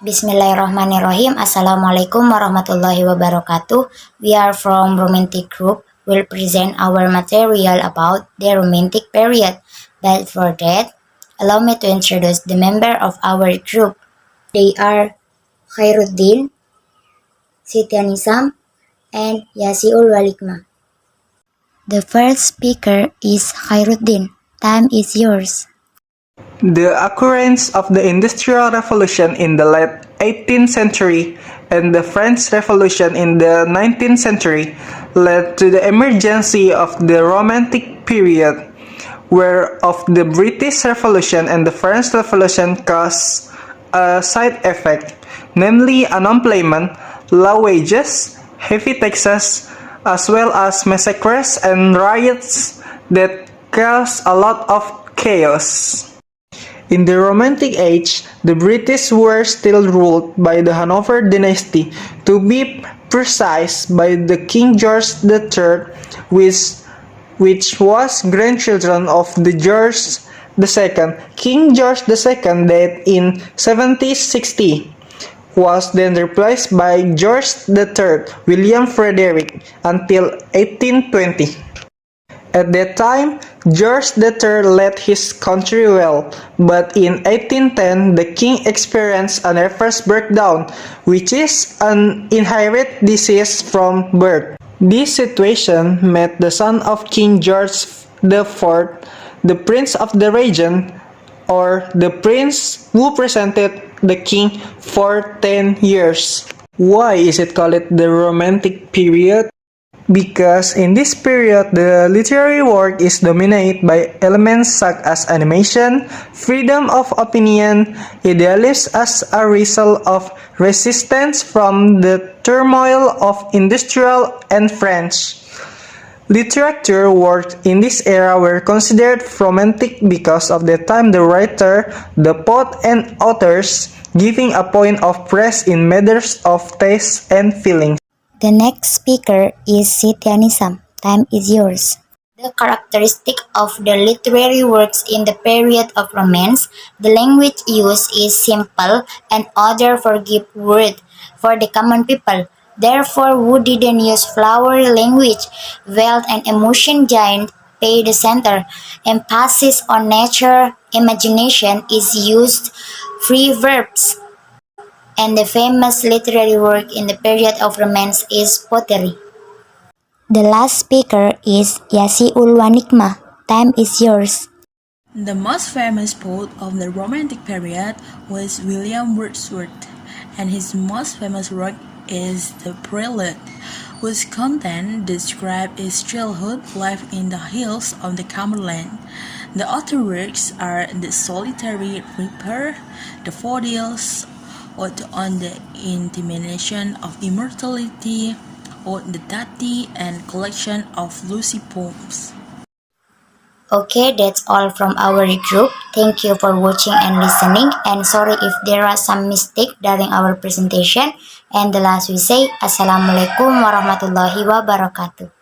Bismillahirrahmanirrahim. Assalamualaikum warahmatullahi wabarakatuh. We are from Romantic Group. We'll present our material about the Romantic period. But for that, allow me to introduce the member of our group. They are Khairuddin, St.Anisam, and Yasiul Walikma. The first speaker is Khairuddin. Time is yours. The occurrence of the Industrial Revolution in the late 18th century and the French Revolution in the 19th century led to the emergence of the Romantic period, whereof the British Revolution and the French Revolution caused a side effect, namely unemployment, low wages, heavy taxes, as well as massacres and riots that caused a lot of chaos. In the Romantic Age, the British were still ruled by the Hanover dynasty, to be precise by the King George III, which was grandchildren of the George II. King George II died in 1760, was then replaced by George III, William Frederick, until 1820. At that time, George III led his country well, but in 1810 the king experienced a nervous breakdown, which is an inherited disease from birth. This situation made the son of King George IV, the Prince of the region, or the prince who presented the king for 10 years. Why is it called the Romantic period? Because in this period, the literary work is dominated by elements such as animation, freedom of opinion, idealism as a result of resistance from the turmoil of industrial and French. Literature works in this era were considered romantic because of the time the writer, the poet, and authors giving a point of praise in matters of taste and feeling. The next speaker is St.Anisam. Time is yours. The characteristic of the literary works in the period of Romance, the language used is simple and other forgiving word for the common people. Therefore, who didn't use flowery language, wealth and emotion giant pay the center. Emphasis on nature, imagination is used, free verbs, and the famous literary work in the period of Romance is pottery. The last speaker is Yasiul Walikma. Time is yours. The most famous poet of the Romantic period was William Wordsworth, and his most famous work is The Prelude, whose content describes his childhood life in the hills of the Cumberland. The author works are The Solitary Reaper, The Daffodils, Ode on the Intimation of Immortality, Ode the Dati, and collection of Lucy poems. Okay, that's all from our group. Thank you for watching and listening. And sorry if there are some mistake during our presentation. And the last we say, Assalamualaikum warahmatullahi wabarakatuh.